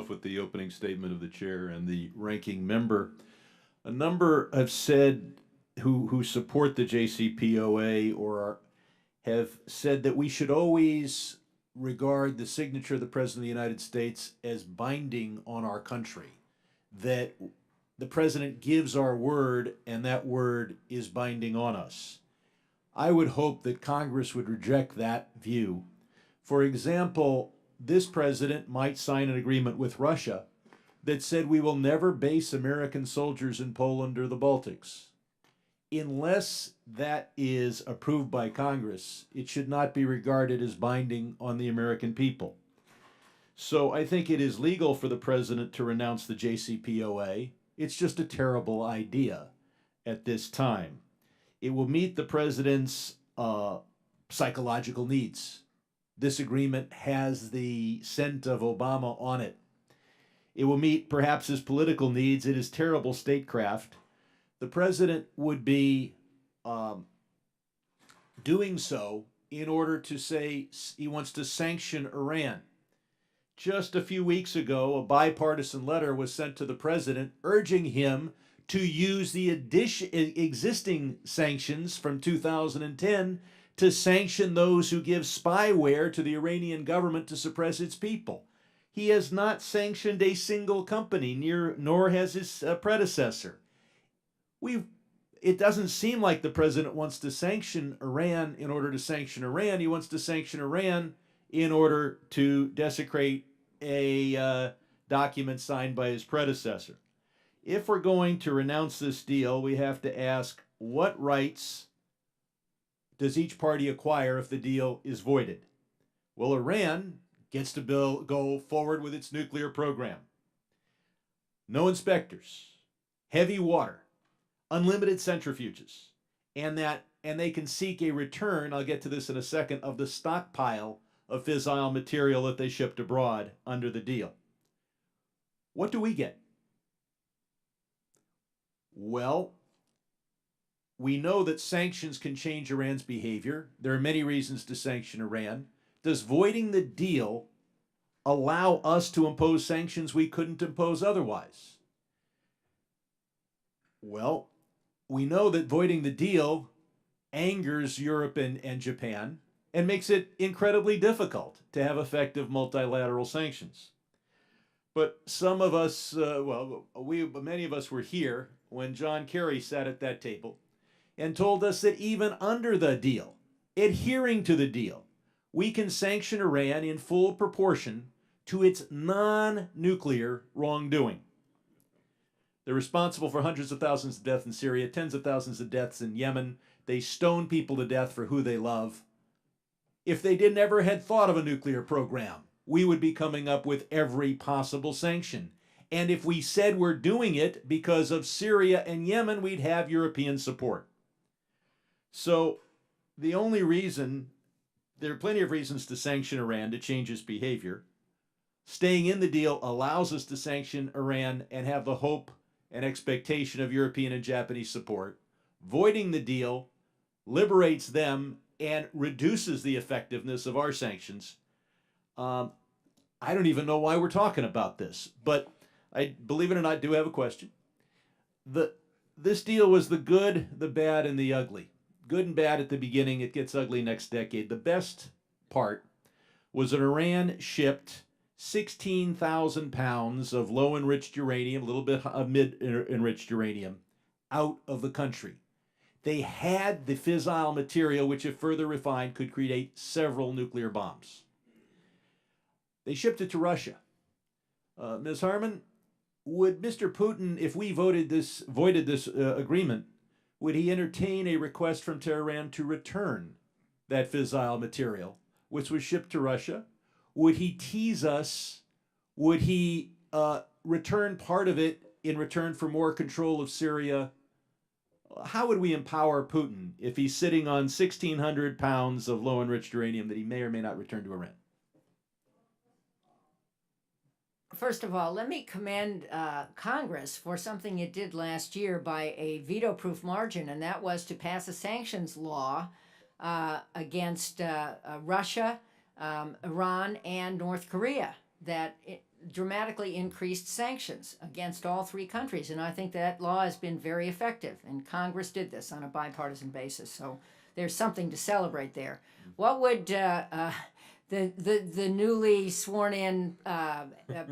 off with the opening statement of the chair and the ranking member. A number have said who support the JCPOA have said that we should always regard the signature of the President of the United States as binding on our country, that the President gives our word and that word is binding on us. I would hope that Congress would reject that view. For example, this president might sign an agreement with Russia that said we will never base American soldiers in Poland or the Baltics. Unless that is approved by Congress, it should not be regarded as binding on the American people. So I think it is legal for the president to renounce the JCPOA. It's just a terrible idea at this time. It will meet the president's psychological needs. This agreement has the scent of Obama on it. It will meet perhaps his political needs. It is terrible statecraft. The president would be doing so in order to say he wants to sanction Iran. Just a few weeks ago, a bipartisan letter was sent to the president urging him to use the existing sanctions from 2010 to sanction those who give spyware to the Iranian government to suppress its people. He has not sanctioned a single company, nor has his predecessor. It doesn't seem like the president wants to sanction Iran in order to sanction Iran. He wants to sanction Iran in order to desecrate a document signed by his predecessor. If we're going to renounce this deal, we have to ask, what rights does each party acquire if the deal is voided? Well, Iran gets to go forward with its nuclear program. No inspectors, heavy water, unlimited centrifuges, and they can seek a return, I'll get to this in a second, of the stockpile of fissile material that they shipped abroad under the deal. What do we get? Well, we know that sanctions can change Iran's behavior. There are many reasons to sanction Iran. Does voiding the deal allow us to impose sanctions we couldn't impose otherwise? Well, we know that voiding the deal angers Europe and Japan and makes it incredibly difficult to have effective multilateral sanctions. But some of us, many of us were here when John Kerry sat at that table and told us that even under the deal, adhering to the deal, we can sanction Iran in full proportion to its non-nuclear wrongdoing. They're responsible for hundreds of thousands of deaths in Syria, tens of thousands of deaths in Yemen. They stone people to death for who they love. If they never had thought of a nuclear program, we would be coming up with every possible sanction. And if we said we're doing it because of Syria and Yemen, we'd have European support. So the only reason, there are plenty of reasons to sanction Iran, to change its behavior. Staying in the deal allows us to sanction Iran and have the hope and expectation of European and Japanese support. Voiding the deal liberates them and reduces the effectiveness of our sanctions. I don't even know why we're talking about this, but I, believe it or not, do have a question. This deal was the good, the bad, and the ugly. Good and bad at the beginning, it gets ugly next decade. The best part was that Iran shipped 16,000 pounds of low-enriched uranium, a little bit of mid-enriched uranium, out of the country. They had the fissile material, which if further refined could create several nuclear bombs. They shipped it to Russia. Ms. Harman, would Mr. Putin, if we voided this agreement, would he entertain a request from Tehran to return that fissile material, which was shipped to Russia? Would he tease us? Would he return part of it in return for more control of Syria? How would we empower Putin if he's sitting on 1,600 pounds of low-enriched uranium that he may or may not return to Iran? First of all, let me commend Congress for something it did last year by a veto-proof margin, and that was to pass a sanctions law against Russia, Iran, and North Korea. that dramatically increased sanctions against all three countries. And I think that law has been very effective. And Congress did this on a bipartisan basis. So there's something to celebrate there. What would the newly sworn in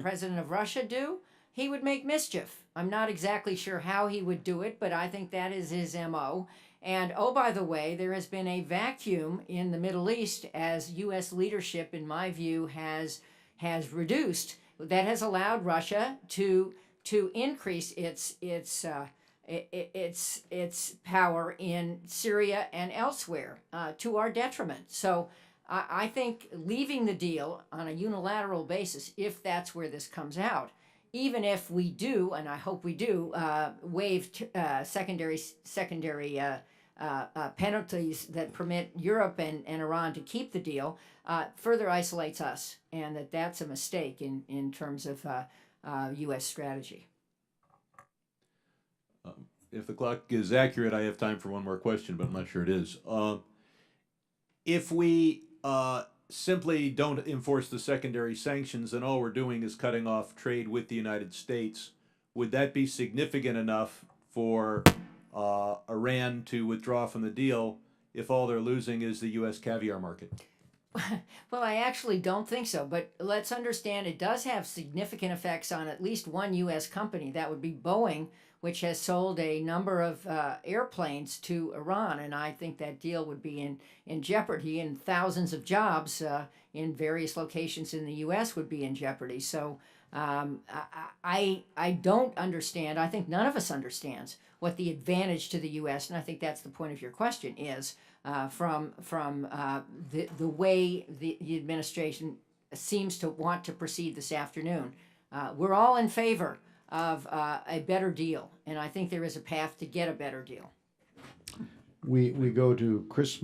president of Russia do? He would make mischief. I'm not exactly sure how he would do it, but I think that is his MO. And oh, by the way, there has been a vacuum in the Middle East as U.S. leadership, in my view, has reduced. That has allowed Russia to increase its power in Syria and elsewhere to our detriment. So I think leaving the deal on a unilateral basis, if that's where this comes out, even if we do, and I hope we do, waive secondary penalties that permit Europe and Iran to keep the deal, further isolates us, and that's a mistake in terms of U.S. strategy. If the clock is accurate, I have time for one more question, but I'm not sure it is. If we simply don't enforce the secondary sanctions and all we're doing is cutting off trade with the United States, would that be significant enough for Iran to withdraw from the deal if all they're losing is the U.S. caviar market? Well, I actually don't think so, but let's understand it does have significant effects on at least one U.S. company. That would be Boeing, which has sold a number of airplanes to Iran, and I think that deal would be in jeopardy, and thousands of jobs in various locations in the U.S. would be in jeopardy. So I don't understand. I think none of us understands what the advantage to the U.S., and I think that's the point of your question, is from the way the administration seems to want to proceed this afternoon. We're all in favor of a better deal, and I think there is a path to get a better deal. We go to Chris Smith.